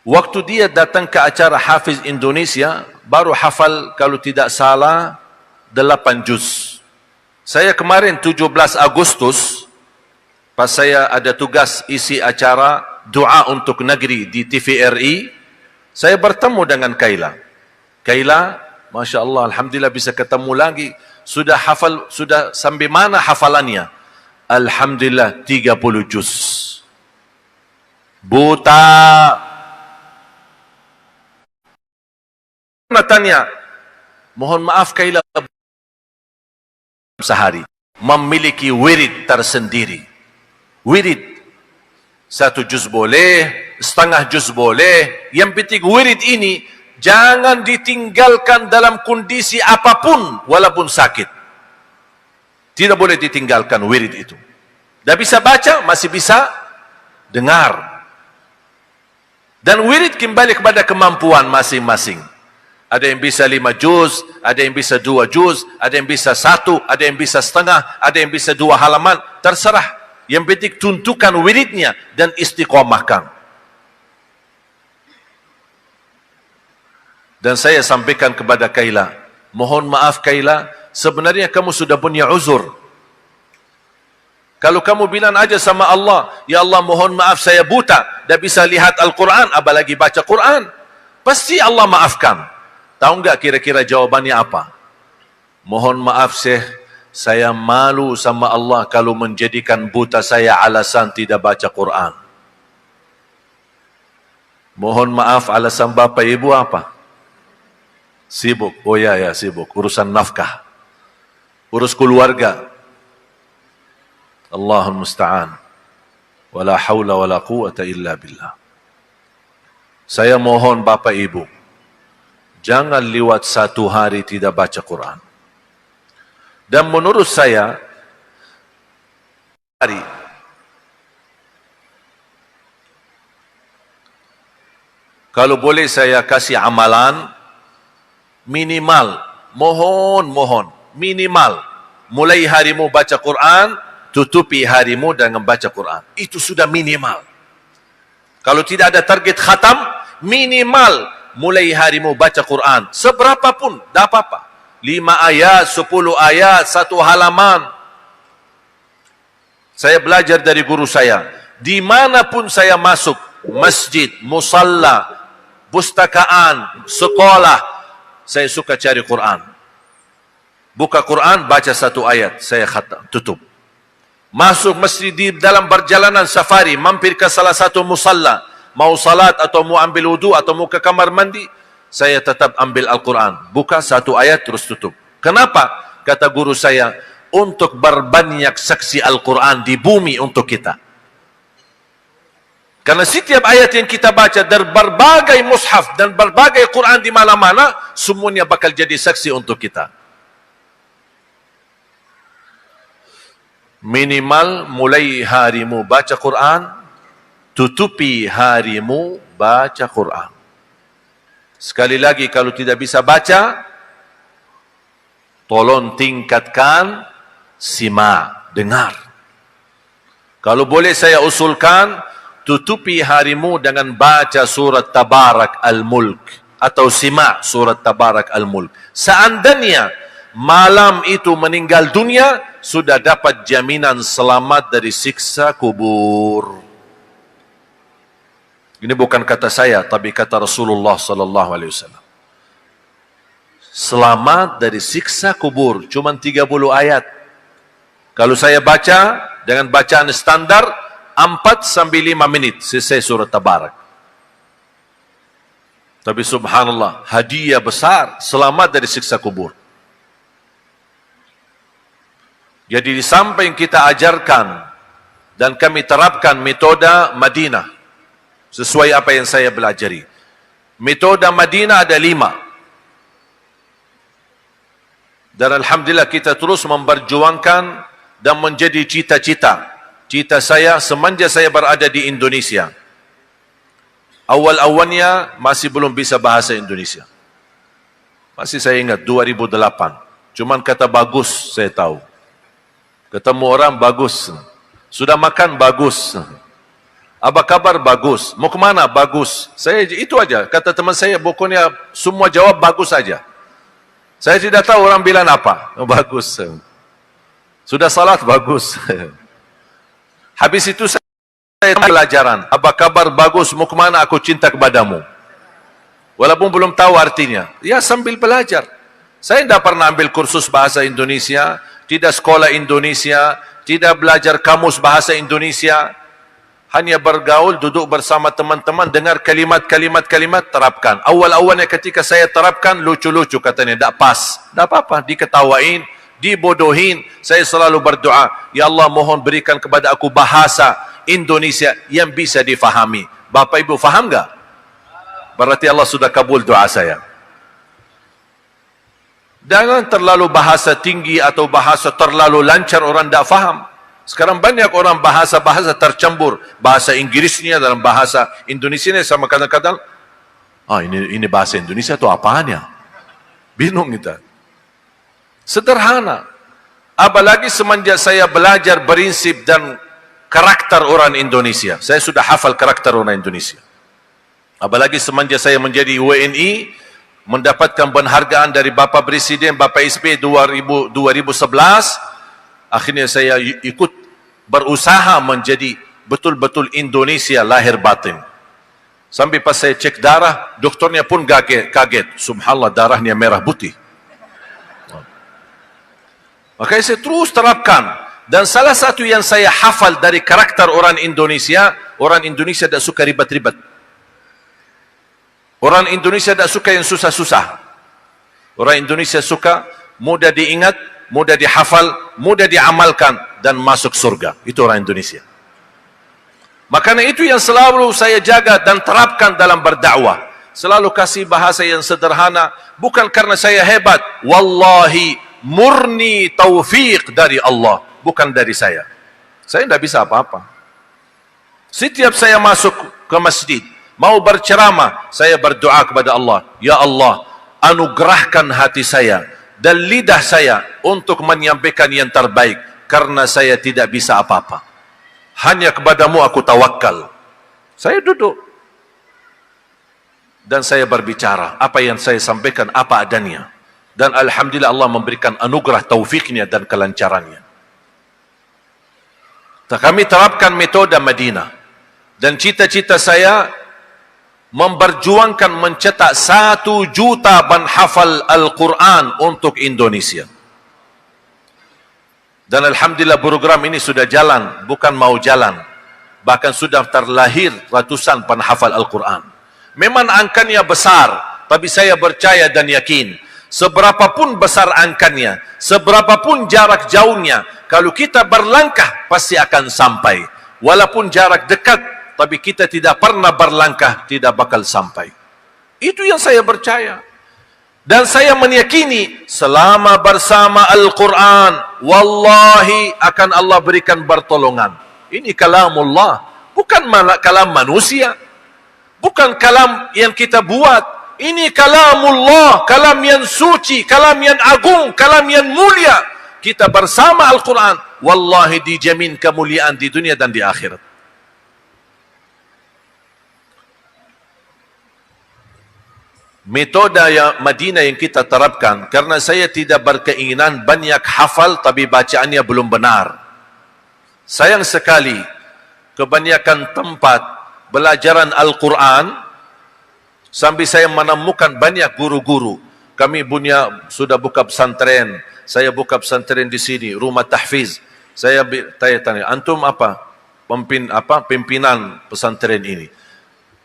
S1: Waktu dia datang ke acara Hafiz Indonesia, baru hafal kalau tidak salah 8 juz. Saya kemarin 17 Agustus, pas saya ada tugas isi acara doa untuk negeri di TVRI, saya bertemu dengan Kaila. Kaila, Masya Allah, Alhamdulillah bisa ketemu lagi. Sudah hafal, sudah sampai mana hafalannya? Alhamdulillah 30 juz. Buta. Tanya, mohon maaf Kaila, sehari memiliki wirid tersendiri. Wirid 1 juz boleh, setengah juz boleh. Yang penting wirid ini jangan ditinggalkan dalam kondisi apapun, walaupun sakit. Tidak boleh ditinggalkan wirid itu. Dah bisa baca, masih bisa dengar. Dan wirid kembali kepada kemampuan masing-masing. Ada yang bisa 5 juz, ada yang bisa 2 juz, ada yang bisa 1, ada yang bisa setengah, ada yang bisa 2 halaman. Terserah. Yang penting tuntukan wiridnya dan istiqomahkan. Dan saya sampaikan kepada Kaila, mohon maaf Kaila, sebenarnya kamu sudah punya uzur. Kalau kamu bilang aja sama Allah, ya Allah mohon maaf saya buta, dah bisa lihat Al-Quran, apalagi baca Quran, pasti Allah maafkan. Tahu enggak kira-kira jawabannya apa? Mohon maaf Syekh, saya malu sama Allah kalau menjadikan buta saya alasan tidak baca Quran. Mohon maaf alasan Bapak Ibu apa? Sibuk. Oh ya, sibuk. Urusan nafkah. Urus keluarga. Allahul musta'an. Wala hawla wala quwata illa billah. Saya mohon Bapak Ibu, jangan lewat 1 hari tidak baca Quran. Dan menurut saya, hari. Kalau boleh saya kasih amalan, minimal, mohon, minimal, mulai harimu baca Quran, tutupi harimu dengan baca Quran. Itu sudah minimal. Kalau tidak ada target khatam, minimal mulai harimu baca Quran. Seberapa pun, tak apa-apa. 5 ayat, 10 ayat, 1 halaman. Saya belajar dari guru saya. Dimanapun saya masuk, masjid, musalla, pustakaan, sekolah, saya suka cari Quran. Buka Quran, baca 1 ayat, saya khatam, tutup. Masuk masjid di dalam perjalanan safari, mampir ke salah satu musalla, mau salat atau mau ambil wudu atau mau ke kamar mandi, saya tetap ambil Al-Quran. Buka 1 ayat, terus tutup. Kenapa? Kata guru saya, untuk berbanyak saksi Al-Quran di bumi untuk kita. Karena setiap ayat yang kita baca dari berbagai mushaf dan berbagai Quran di mana-mana, semuanya bakal jadi saksi untuk kita. Minimal mulai harimu baca Quran, tutupi harimu baca Quran. Sekali lagi, kalau tidak bisa baca, tolong tingkatkan simak, dengar. Kalau boleh saya usulkan, tutupi harimu dengan baca surat Tabarak Al-Mulk atau simak surat Tabarak Al-Mulk. Seandainya malam itu meninggal dunia, sudah dapat jaminan selamat dari siksa kubur. Ini bukan kata saya, tapi kata Rasulullah sallallahu alaihi wasallam. Selamat dari siksa kubur, cuma 30 ayat. Kalau saya baca dengan bacaan standar 4 sampai 5 menit selesai surat Tabarak. Tapi subhanallah, hadiah besar, selamat dari siksa kubur. Jadi di samping kita ajarkan dan kami terapkan metode Madinah sesuai apa yang saya belajari. Metode Madinah ada 5. Dan alhamdulillah kita terus memperjuangkan dan menjadi cita-cita. Cita saya semenjak saya berada di Indonesia. Awal-awalnya masih belum bisa bahasa Indonesia. Masih saya ingat 2008. Cuman kata bagus saya tahu. Ketemu orang bagus. Sudah makan bagus. Apa kabar bagus. Mau kemana bagus. Saya itu aja. Kata teman saya pokoknya semua jawab bagus saja. Saya tidak tahu orang bilang apa. Bagus. Sudah salat bagus. Habis itu saya pelajaran. Apa kabar bagus, mau kemana, aku cinta kepadamu. Walaupun belum tahu artinya. Ya sambil belajar. Saya tidak pernah ambil kursus bahasa Indonesia, tidak sekolah Indonesia, tidak belajar kamus bahasa Indonesia. Hanya bergaul, duduk bersama teman-teman, dengar kalimat-kalimat, terapkan. Awal-awalnya ketika saya terapkan, lucu-lucu katanya, tidak pas. Tidak apa-apa, diketawain, dibodohin. Saya selalu berdoa, ya Allah mohon berikan kepada aku bahasa Indonesia yang bisa difahami. Bapak Ibu faham enggak? Berarti Allah sudah kabul doa saya. Jangan terlalu bahasa tinggi atau bahasa terlalu lancar orang tidak faham. Sekarang banyak orang bahasa-bahasa tercampur. Bahasa Inggrisnya dalam bahasa Indonesia sama kadang-kadang, ini bahasa Indonesia itu apanya? Bingung kita. Sederhana. Apalagi semenjak saya belajar prinsip dan karakter orang Indonesia. Saya sudah hafal karakter orang Indonesia. Apalagi semenjak saya menjadi WNI, mendapatkan penghargaan dari Bapak Presiden, Bapak SB 2011, akhirnya saya ikut berusaha menjadi betul-betul Indonesia lahir batin. Sampai pas saya cek darah, dokternya pun kaget. Subhanallah, darahnya merah putih. Makanya saya terus terapkan. Dan salah satu yang saya hafal dari karakter orang Indonesia tidak suka ribet-ribet. Orang Indonesia tidak suka yang susah-susah. Orang Indonesia suka mudah diingat, mudah dihafal, mudah diamalkan, dan masuk surga. Itu orang Indonesia. Makanya itu yang selalu saya jaga dan terapkan dalam berdakwah. Selalu kasih bahasa yang sederhana. Bukan karena saya hebat. Wallahi, murni taufiq dari Allah. Bukan dari saya. Saya tidak bisa apa-apa. Setiap saya masuk ke masjid, mau berceramah, saya berdoa kepada Allah, ya Allah, anugerahkan hati saya dan lidah saya untuk menyampaikan yang terbaik, karena saya tidak bisa apa-apa. Hanya kepadamu aku tawakal. Saya duduk dan saya berbicara, apa yang saya sampaikan apa adanya. Dan alhamdulillah Allah memberikan anugerah taufiknya dan kelancarannya. Kami terapkan metode Madinah. Dan cita-cita saya memperjuangkan mencetak 1 juta penghafal Al-Quran untuk Indonesia. Dan alhamdulillah program ini sudah jalan, bukan mau jalan. Bahkan sudah terlahir ratusan penghafal Al-Quran. Memang angkanya besar, tapi saya percaya dan yakin, seberapapun besar angkanya, seberapapun jarak jauhnya, kalau kita berlangkah pasti akan sampai. Walaupun jarak dekat, tapi kita tidak pernah berlangkah, tidak bakal sampai. Itu yang saya percaya. Dan saya meyakini, selama bersama Al-Quran, wallahi akan Allah berikan pertolongan. Ini kalamullah, bukan kalam manusia. Bukan kalam yang kita buat. Ini kalamullah, kalam yang suci, kalam yang agung, kalam yang mulia. Kita bersama Al-Quran, wallahi dijamin kemuliaan di dunia dan di akhirat. Metode yang Madinah yang kita terapkan, karena saya tidak berkeinginan banyak hafal tapi bacaannya belum benar. Sayang sekali, kebanyakan tempat belajaran Al-Quran, sampai saya menemukan banyak guru-guru. Kami punya, sudah buka pesantren, saya buka pesantren di sini, rumah tahfiz. Saya tanya, antum apa? Pimpinan pesantren ini.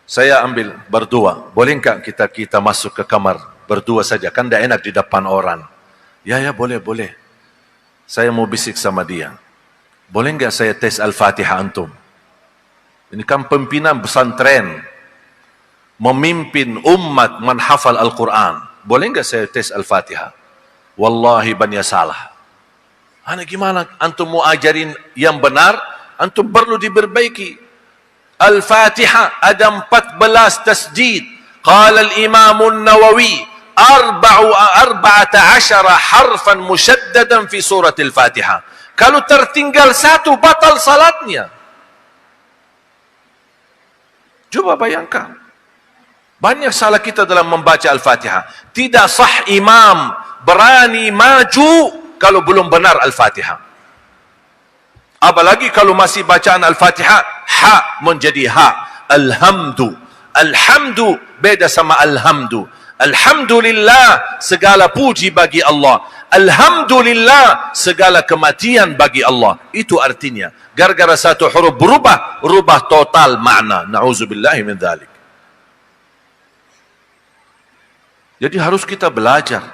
S1: Saya ambil berdua. Boleh enggak kita masuk ke kamar berdua saja? Kan tidak enak di depan orang. Ya boleh. Saya mau bisik sama dia. Boleh enggak saya tes Al-Fatihah antum? Ini kan pimpinan pesantren, memimpin umat menghafal Al-Quran. Boleh enggak saya tes Al-Fatihah? Wallahi banyak salah. Gimana antum mau ajarin yang benar? Antum perlu diperbaiki. Al-Fatihah ada 14 tasjid. Qala al-Imam an-Nawawi 14 harfan musyaddadan fi surat Al-Fatihah. Kalau tertinggal 1 batal salatnya. Coba bayangkan. Banyak salah kita dalam membaca Al-Fatihah. Tidak sah imam berani maju kalau belum benar Al-Fatihah. Apalagi kalau masih bacaan Al-Fatihah, ha menjadi ha. Alhamdu. Alhamdu beda sama alhamdu. Alhamdulillah, segala puji bagi Allah. Alhamdulillah, segala kematian bagi Allah. Itu artinya. Gara-gara 1 huruf berubah total makna. Na'udzubillahi min dzalik. Jadi harus kita belajar.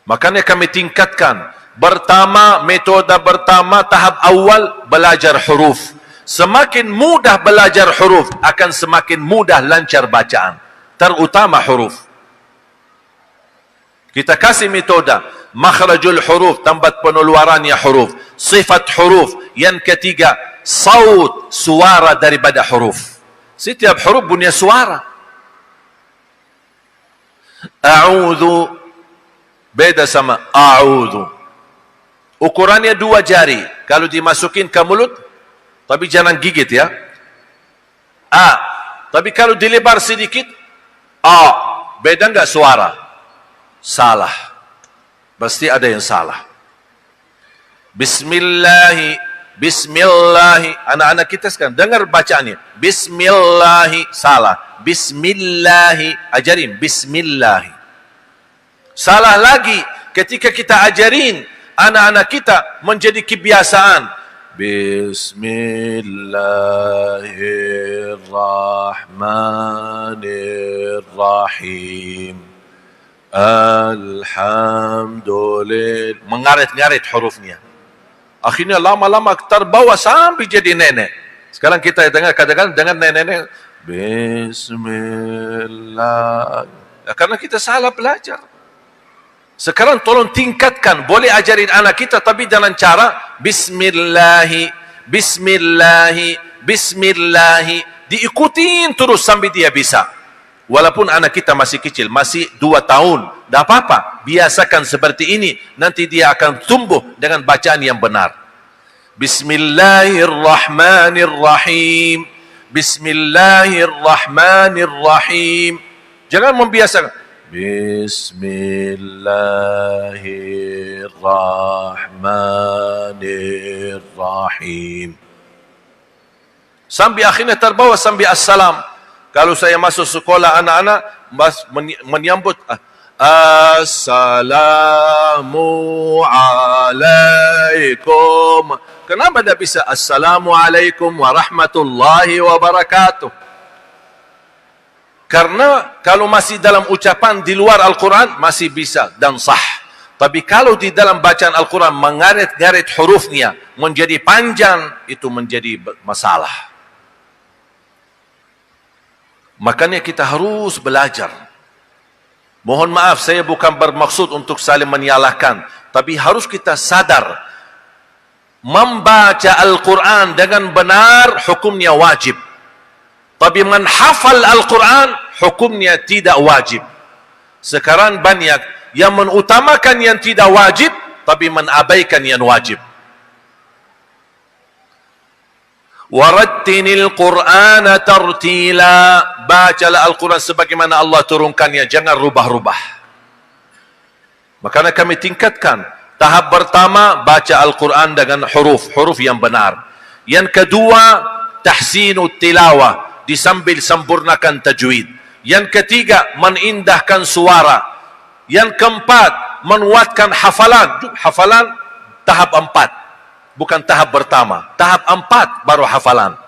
S1: Makanya kami tingkatkan. Metode pertama, tahap awal, belajar huruf. Semakin mudah belajar huruf, akan semakin mudah lancar bacaan. Terutama huruf. Kita kasih metode, makhrajul huruf, tempat pengeluarannya huruf. Sifat huruf. Yang ketiga, saut, suara daripada huruf. Setiap huruf punya suara. A'udhu, beda sama a'udhu. Ukurannya 2 jari. Kalau dimasukin ke mulut, tapi jangan gigit ya. A. Tapi kalau dilebar sedikit, A. Beda enggak suara? Salah. Pasti ada yang salah. Bismillahi. Anak-anak kita sekarang dengar bacaannya. Bismillahi. Salah. Bismillahi. Ajarin. Bismillahi. Salah lagi ketika kita ajarin anak-anak kita menjadi kebiasaan. Bismillahirrahmanirrahim. Alhamdulillah. Mengarit-ngarit hurufnya. Akhirnya lama-lama terbawa sampai jadi nenek. Sekarang kita dengar kadang-kadang dengan nenek-nenek. Bismillah. Karena kita salah belajar. Sekarang tolong tingkatkan. Boleh ajarin anak kita tapi dengan cara Bismillahi. Bismillahi, Bismillahi. Diikutin terus sampai dia bisa. Walaupun anak kita masih kecil, masih 2 tahun, tak apa-apa. Biasakan seperti ini, nanti dia akan tumbuh dengan bacaan yang benar. Bismillahirrahmanirrahim. Bismillahirrahmanirrahim. Jangan membiasakan. Bismillahirrahmanirrahim. Sampai akhirnya terbawa sampai assalam. Kalau saya masuk sekolah anak-anak menyambut Assalamu alaikum. Kenapa tidak bisa Assalamualaikum warahmatullahi wabarakatuh? Karena kalau masih dalam ucapan di luar Al-Quran masih bisa dan sah. Tapi kalau di dalam bacaan Al-Quran mengarit-garit hurufnya menjadi panjang, itu menjadi masalah. Makanya kita harus belajar. Mohon maaf, saya bukan bermaksud untuk saling menyalahkan. Tapi harus kita sadar. Membaca Al-Quran dengan benar, hukumnya wajib. Tapi menghafal Al-Quran, hukumnya tidak wajib. Sekarang banyak yang mengutamakan yang tidak wajib, tapi menabaikan yang wajib. Warattinil Qur'ana tartila. Bacalah Al-Quran sebagaimana Allah turunkannya, jangan rubah-rubah. Makanya kami tingkatkan tahap pertama, baca Al-Quran dengan huruf yang benar. Yang kedua, tahsinut tilawah, disambil sempurnakan tajwid. Yang ketiga, menindahkan suara. Yang keempat, menguatkan hafalan. Hafalan tahap 4. Bukan tahap pertama. Tahap 4 baru hafalan.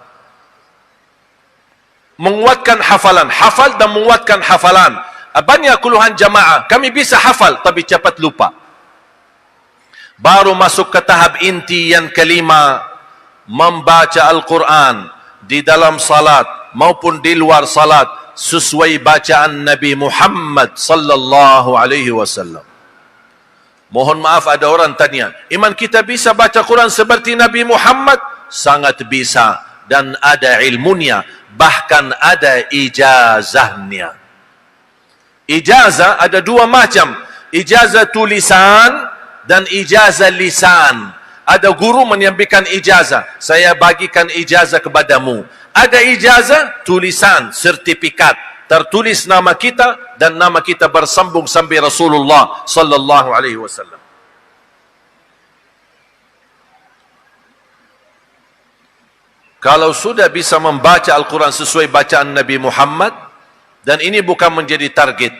S1: Menguatkan hafalan. Hafal dan menguatkan hafalan. Banyak keluhan jamaah. Kami bisa hafal tapi cepat lupa. Baru masuk ke tahap inti yang kelima. Membaca Al-Quran di dalam salat maupun di luar salat sesuai bacaan Nabi Muhammad sallallahu alaihi wasallam. Mohon maaf, ada orang tanya, iman kita bisa baca Quran seperti Nabi Muhammad? Sangat bisa. Dan ada ilmunya. Bahkan ada ijazahnya. Ijazah ada 2 macam. Ijazah tulisan dan ijazah lisan. Ada guru menyampaikan ijazah. Saya bagikan ijazah kepadamu. Ada ijazah tulisan, sertifikat. Tertulis nama kita dan nama kita bersambung sampai Rasulullah sallallahu alaihi wasallam. Kalau sudah bisa membaca Al-Quran sesuai bacaan Nabi Muhammad, dan ini bukan menjadi target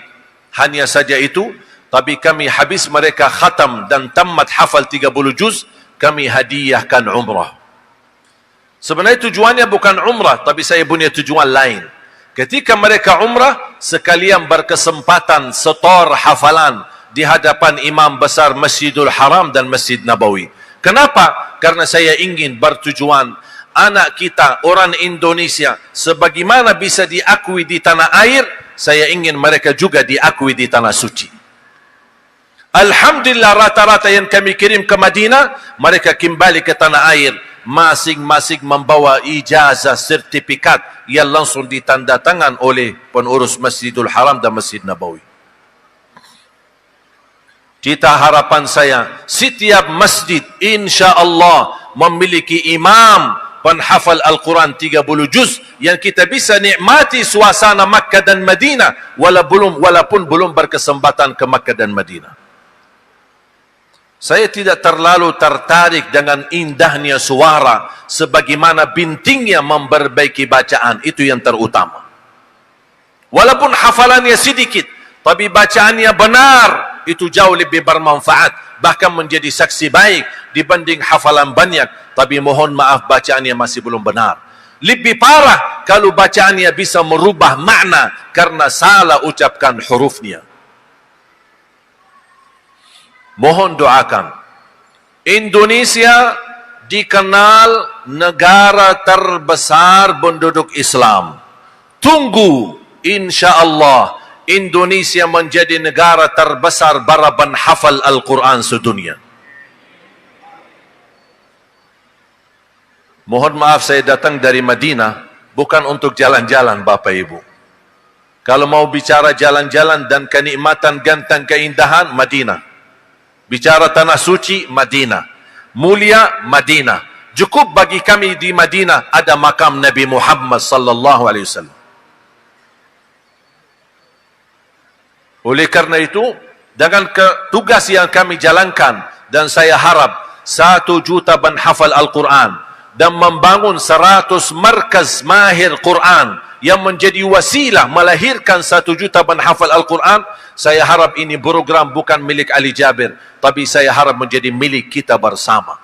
S1: hanya saja itu, tapi kami habis mereka khatam dan tamat hafal 30 juz, kami hadiahkan umrah. Sebenarnya tujuannya bukan umrah, tapi saya punya tujuan lain. Ketika mereka umrah, sekalian berkesempatan setor hafalan di hadapan imam besar Masjidul Haram dan Masjid Nabawi. Kenapa? Karena saya ingin bertujuan anak kita, orang Indonesia, sebagaimana bisa diakui di tanah air, saya ingin mereka juga diakui di tanah suci. Alhamdulillah, rata-rata yang kami kirim ke Madinah, mereka kembali ke tanah air, masing-masing membawa ijazah sertifikat yang langsung ditandatangan oleh pengurus Masjidul Haram dan Masjid Nabawi. Cita harapan saya, setiap masjid insya-Allah memiliki imam penghafal Al-Quran 30 juz yang kita bisa nikmati suasana Makkah dan Madinah walaupun belum berkesempatan ke Makkah dan Madinah. Saya tidak terlalu tertarik dengan indahnya suara sebagaimana bintingnya memperbaiki bacaan, itu yang terutama. Walaupun hafalannya sedikit, tapi bacaannya benar, itu jauh lebih bermanfaat, bahkan menjadi saksi baik dibanding hafalan banyak, tapi mohon maaf bacaannya masih belum benar. Lebih parah kalau bacaannya bisa merubah makna karena salah ucapkan hurufnya. Mohon doakan. Indonesia dikenal negara terbesar penduduk Islam. Tunggu, insya-Allah Indonesia menjadi negara terbesar para penghafal Al-Quran sedunia. Mohon maaf, saya datang dari Madinah bukan untuk jalan-jalan Bapak Ibu. Kalau mau bicara jalan-jalan dan kenikmatan ganteng keindahan, Madinah. Bicara tanah suci, Madinah. Mulia, Madinah. Cukup bagi kami di Madinah ada makam Nabi Muhammad sallallahu alaihi wasallam. Oleh karena itu, dengan tugas yang kami jalankan, dan saya harap 1 juta penghafal Al-Quran dan membangun 100 markaz mahir Quran yang menjadi wasilah melahirkan 1 juta penghafal Al-Quran, saya harap ini program bukan milik Ali Jabir, tapi saya harap menjadi milik kita bersama.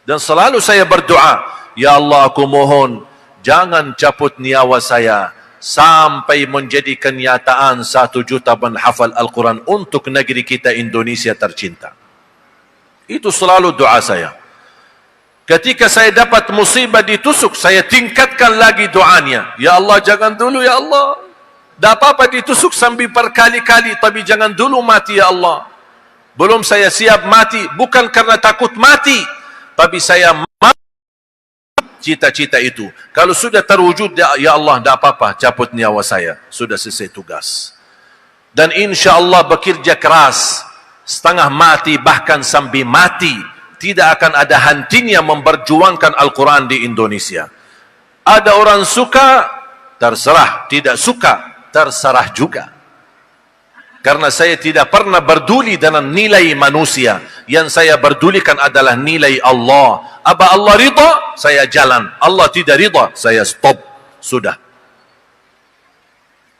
S1: Dan selalu saya berdoa, ya Allah, aku mohon jangan cabut nyawa saya sampai menjadi kenyataan 1 juta penghafal Al-Quran untuk negeri kita Indonesia tercinta. Itu selalu doa saya. Ketika saya dapat musibah ditusuk, saya tingkatkan lagi doanya. Ya Allah, jangan dulu ya Allah. Tak apa-apa ditusuk sampai berkali-kali, tapi jangan dulu mati ya Allah. Belum saya siap mati, bukan karena takut mati, tapi saya cita-cita itu. Kalau sudah terwujud, ya Allah, tak apa-apa, cabut nyawa saya. Sudah selesai tugas. Dan insya Allah bekerja keras, setengah mati, bahkan sampai mati, tidak akan ada hentinya memperjuangkan Al-Quran di Indonesia. Ada orang suka, terserah. Tidak suka, terserah juga. Karena saya tidak pernah berduli dengan nilai manusia. Yang saya berdulikan adalah nilai Allah. Apa Allah ridha, saya jalan. Allah tidak ridha, saya stop. Sudah.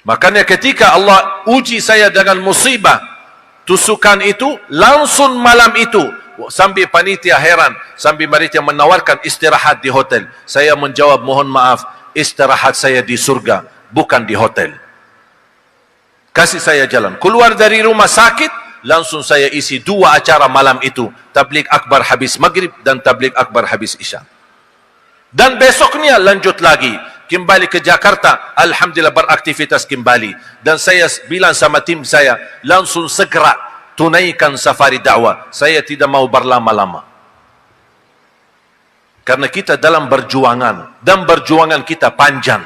S1: Makanya ketika Allah uji saya dengan musibah, tusukan itu, langsung malam itu, sampai panitia heran, sampai mereka menawarkan istirahat di hotel. Saya menjawab, mohon maaf, istirahat saya di surga, bukan di hotel. Kasih saya jalan. Keluar dari rumah sakit, langsung saya isi 2 acara malam itu. Tabligh akbar habis maghrib dan tabligh akbar habis isya. Dan besoknya lanjut lagi. Kembali ke Jakarta, alhamdulillah beraktivitas kembali. Dan saya bilang sama tim saya, langsung segera tunaikan safari dakwah. Saya tidak mau berlama-lama. Karena kita dalam berjuangan, dan berjuangan kita panjang.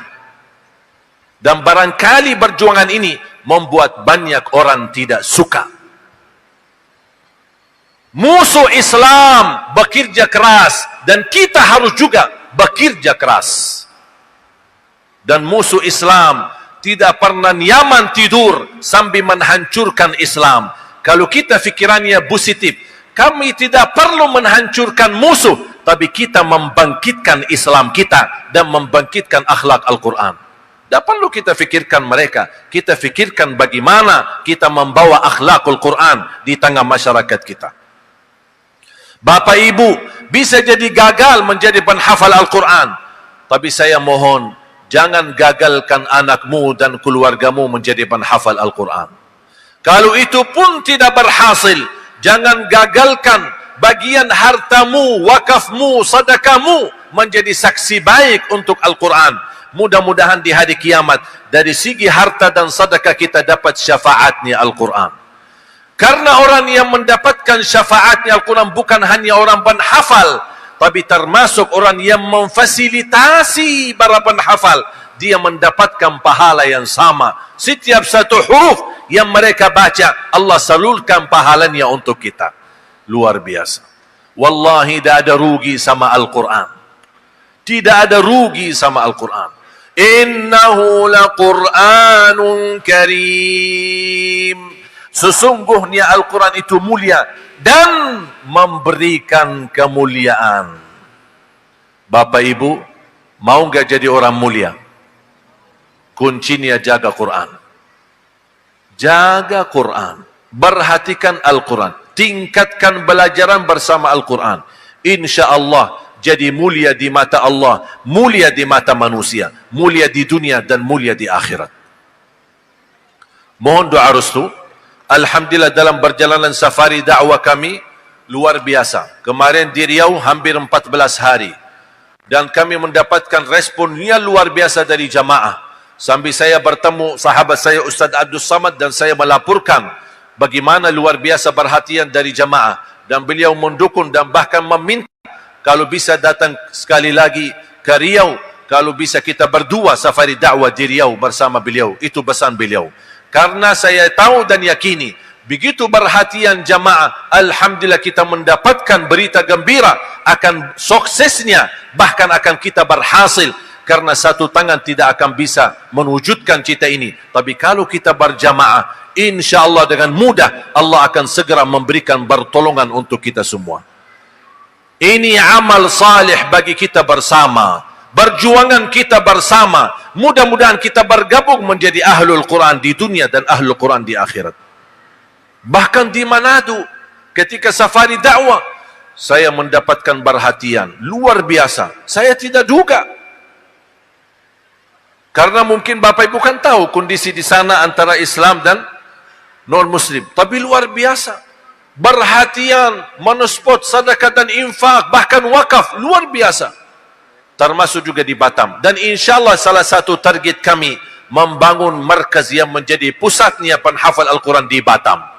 S1: Dan barangkali perjuangan ini membuat banyak orang tidak suka. Musuh Islam bekerja keras, dan kita harus juga bekerja keras. Dan musuh Islam tidak pernah nyaman tidur sambil menghancurkan Islam. Kalau kita fikirannya positif, kami tidak perlu menghancurkan musuh, tapi kita membangkitkan Islam kita dan membangkitkan akhlak Al-Quran. Tak perlu kita fikirkan mereka. Kita fikirkan bagaimana kita membawa akhlakul Quran di tengah masyarakat kita. Bapak Ibu bisa jadi gagal menjadi penghafal Al-Quran, tapi saya mohon jangan gagalkan anakmu dan keluargamu menjadi penghafal Al-Quran. Kalau itu pun tidak berhasil, jangan gagalkan bagian hartamu, wakafmu, sedekahmu menjadi saksi baik untuk Al-Quran. Mudah-mudahan di hari kiamat, dari segi harta dan sedekah kita dapat syafaatnya Al-Quran. Karena orang yang mendapatkan syafaatnya Al-Quran bukan hanya orang penghafal, tapi termasuk orang yang memfasilitasi para penghafal. Dia mendapatkan pahala yang sama. Setiap satu huruf yang mereka baca, Allah salurkan pahalanya untuk kita. Luar biasa. Wallahi tidak ada rugi sama Al-Quran. Tidak ada rugi sama Al-Quran. Innahu laqur'anun karim. Sesungguhnya Al-Quran itu mulia dan memberikan kemuliaan. Bapak Ibu, mau enggak jadi orang mulia? Kuncinya jaga Quran. Jaga Quran. Perhatikan Al-Quran. Tingkatkan belajaran bersama Al-Quran. InsyaAllah jadi mulia di mata Allah, mulia di mata manusia, mulia di dunia dan mulia di akhirat. Mohon doa restu. Alhamdulillah dalam perjalanan safari dakwah kami luar biasa. Kemarin di Riau hampir 14 hari. Dan kami mendapatkan responnya luar biasa dari jamaah. Sambil saya bertemu sahabat saya Ustaz Abdul Samad dan saya melaporkan bagaimana luar biasa perhatian dari jamaah. Dan beliau mendukung dan bahkan meminta kalau bisa datang sekali lagi ke Riau, kalau bisa kita berdua safari dakwah di Riau bersama beliau. Itu pesan beliau. Karena saya tahu dan yakini, begitu perhatian jamaah, alhamdulillah kita mendapatkan berita gembira akan suksesnya, bahkan akan kita berhasil. Karena satu tangan tidak akan bisa mewujudkan cita ini. Tapi kalau kita berjamaah, insya-Allah dengan mudah Allah akan segera memberikan pertolongan untuk kita semua. Ini amal salih bagi kita bersama. Perjuangan kita bersama. Mudah-mudahan kita bergabung menjadi ahlul Quran di dunia dan ahlul Quran di akhirat. Bahkan di Manado, ketika safari dakwah, saya mendapatkan perhatian luar biasa. Saya tidak duga. Karena mungkin Bapak Ibu kan tahu kondisi di sana antara Islam dan non-Muslim. Tapi luar biasa. Perhatian, mensupport sedekah dan infak, bahkan wakaf, luar biasa. Termasuk juga di Batam. Dan insyaAllah salah satu target kami, membangun markaz yang menjadi pusatnya penghafal Al-Quran di Batam.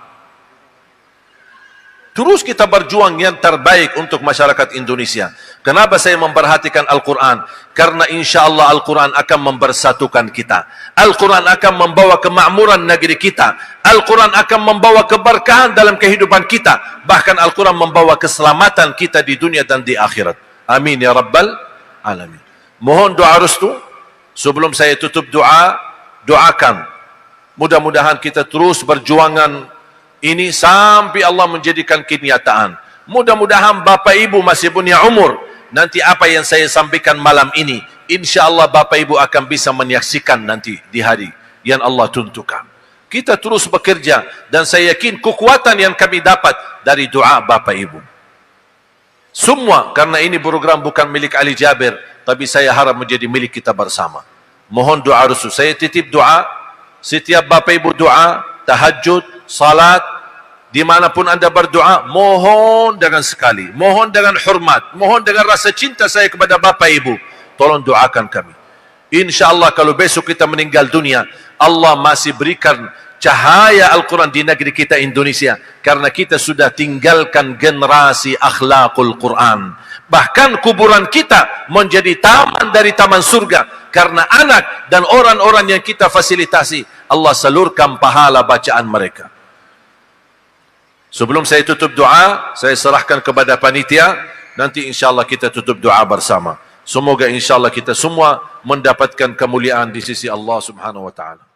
S1: Terus kita berjuang yang terbaik untuk masyarakat Indonesia. Kenapa saya memperhatikan Al-Quran? Karena insya-Allah Al-Quran akan mempersatukan kita. Al-Quran akan membawa kemakmuran negeri kita. Al-Quran akan membawa keberkahan dalam kehidupan kita. Bahkan Al-Quran membawa keselamatan kita di dunia dan di akhirat. Amin ya Rabbal Alamin. Mohon doa restu. Sebelum saya tutup doa, doakan. Mudah-mudahan kita terus berjuangan ini sampai Allah menjadikan kenyataan. Mudah-mudahan Bapak Ibu masih punya umur. Nanti apa yang saya sampaikan malam ini, insya-Allah Bapak Ibu akan bisa menyaksikan nanti di hari yang Allah tentukan. Kita terus bekerja dan saya yakin kekuatan yang kami dapat dari doa Bapak Ibu. Semua karena ini program bukan milik Ali Jabir, tapi saya harap menjadi milik kita bersama. Mohon doa restu. Saya titip doa. Setiap Bapak Ibu doa, tahajud, salat, dimanapun anda berdoa, mohon dengan sekali, mohon dengan hormat, mohon dengan rasa cinta saya kepada Bapak Ibu, tolong doakan kami. InsyaAllah kalau besok kita meninggal dunia, Allah masih berikan cahaya Al-Quran di negeri kita Indonesia, karena kita sudah tinggalkan generasi akhlakul Quran. Bahkan kuburan kita menjadi taman dari taman surga, karena anak dan orang-orang yang kita fasilitasi, Allah salurkan pahala bacaan mereka. Sebelum saya tutup doa, saya serahkan kepada panitia. Nanti insyaAllah kita tutup doa bersama. Semoga insyaAllah kita semua mendapatkan kemuliaan di sisi Allah subhanahu wa ta'ala.